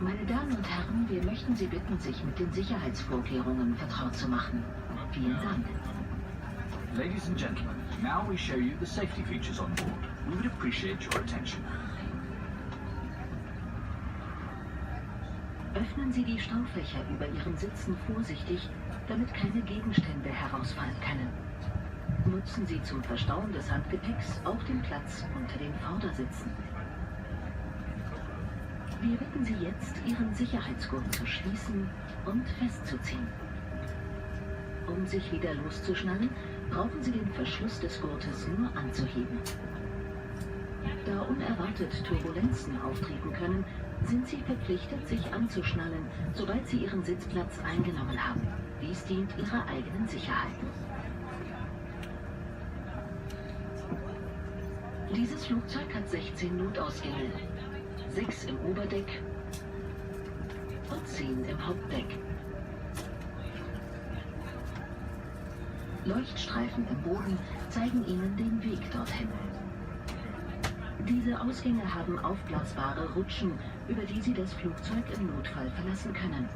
Meine Damen und Herren, wir möchten Sie bitten, sich mit den Sicherheitsvorkehrungen vertraut zu machen. Vielen Dank. Ladies and gentlemen, now we show you the safety features on board. We would appreciate your attention. Öffnen Sie die Staufächer über Ihren Sitzen vorsichtig, damit keine Gegenstände herausfallen können. Nutzen Sie zum Verstauen des Handgepäcks auch den Platz unter den Vordersitzen. Wir bitten Sie jetzt, Ihren Sicherheitsgurt zu schließen und festzuziehen. Um sich wieder loszuschnallen, brauchen Sie den Verschluss des Gurtes nur anzuheben. Da unerwartet Turbulenzen auftreten können, sind Sie verpflichtet, sich anzuschnallen, sobald Sie Ihren Sitzplatz eingenommen haben. Dies dient Ihrer eigenen Sicherheit. Dieses Flugzeug hat 16 Notausgänge, 6 im Oberdeck und 10 im Hauptdeck. Leuchtstreifen im Boden zeigen Ihnen den Weg dorthin. Diese Ausgänge haben aufblasbare Rutschen, über die Sie das Flugzeug im Notfall verlassen können.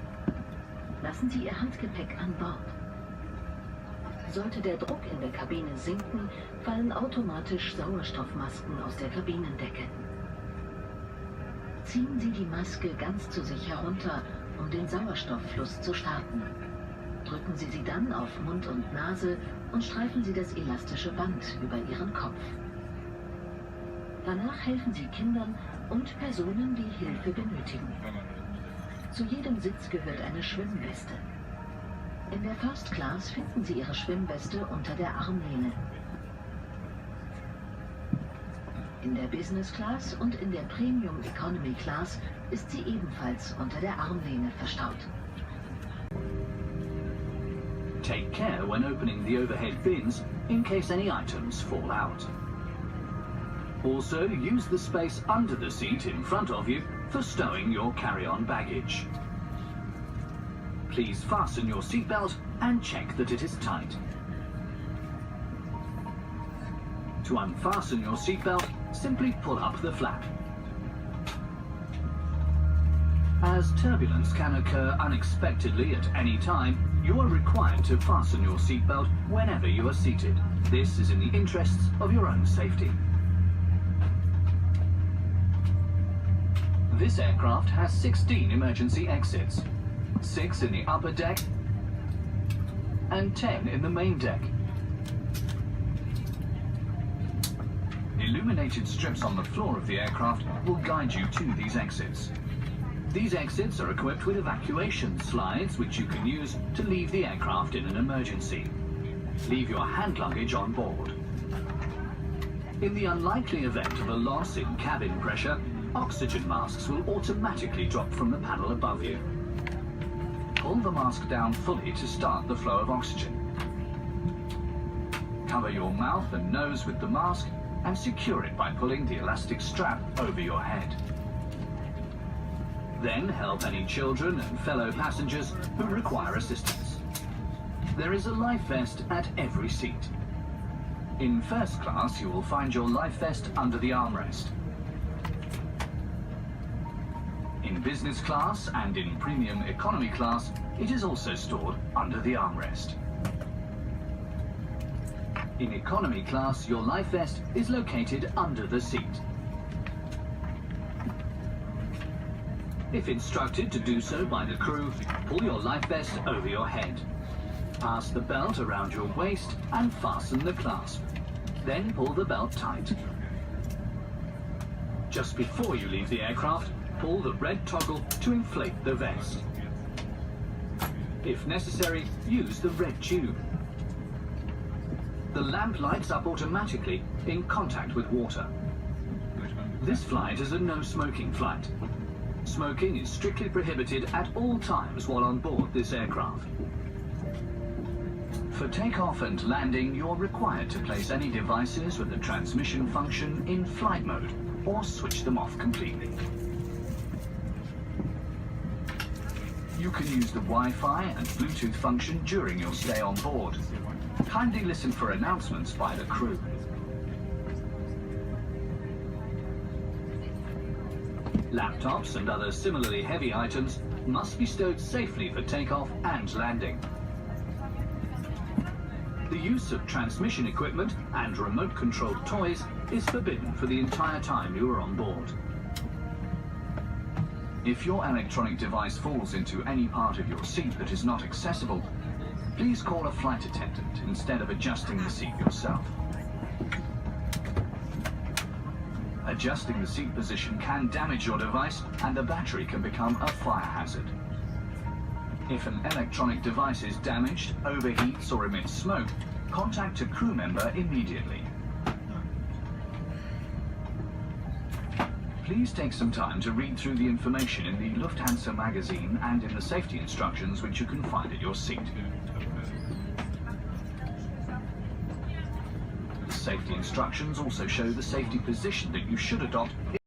Lassen Sie Ihr Handgepäck an Bord. Sollte der Druck in der Kabine sinken, fallen automatisch Sauerstoffmasken aus der Kabinendecke. Ziehen Sie die Maske ganz zu sich herunter, um den Sauerstofffluss zu starten. Drücken Sie sie dann auf Mund und Nase und streifen Sie das elastische Band über Ihren Kopf. Danach helfen Sie Kindern und Personen, die Hilfe benötigen. Zu jedem Sitz gehört eine Schwimmweste. In der First Class finden Sie Ihre Schwimmweste unter der Armlehne. In der Business Class und in der Premium Economy Class ist sie ebenfalls unter der Armlehne verstaut. Take care when opening the overhead bins in case any items fall out. Also, use the space under the seat in front of you for stowing your carry-on baggage. Please fasten your seatbelt and check that it is tight. To unfasten your seatbelt, simply pull up the flap. As turbulence can occur unexpectedly at any time, you are required to fasten your seatbelt whenever you are seated. This is in the interests of your own safety. This aircraft has 16 emergency exits, 6 in the upper deck and 10 in the main deck. Illuminated strips on the floor of the aircraft will guide you to these exits. These exits are equipped with evacuation slides which you can use to leave the aircraft in an emergency. Leave your hand luggage on board. In the unlikely event of a loss in cabin pressure, oxygen masks will automatically drop from the panel above you. Pull the mask down fully to start the flow of oxygen. Cover your mouth and nose with the mask and secure it by pulling the elastic strap over your head. Then help any children and fellow passengers who require assistance. There is a life vest at every seat. In first class, you will find your life vest under the armrest. In business class and in premium economy class, it is also stored under the armrest. In economy class, your life vest is located under the seat. If instructed to do so by the crew, pull your life vest over your head. Pass the belt around your waist and fasten the clasp. Then pull the belt tight. Just before you leave the aircraft, pull the red toggle to inflate the vest. If necessary, use the red tube. The lamp lights up automatically in contact with water. This flight is a no-smoking flight. Smoking is strictly prohibited at all times while on board this aircraft. For takeoff and landing, you are required to place any devices with the transmission function in flight mode or switch them off completely. You can use the Wi-Fi and Bluetooth function during your stay on board. Kindly listen for announcements by the crew. Laptops and other similarly heavy items must be stowed safely for takeoff and landing. The use of transmission equipment and remote-controlled toys is forbidden for the entire time you are on board. If your electronic device falls into any part of your seat that is not accessible, please call a flight attendant instead of adjusting the seat yourself. Adjusting the seat position can damage your device and the battery can become a fire hazard. If an electronic device is damaged, overheats or emits smoke, contact a crew member immediately. Please take some time to read through the information in the Lufthansa magazine and in the safety instructions which you can find at your seat. The safety instructions also show the safety position that you should adopt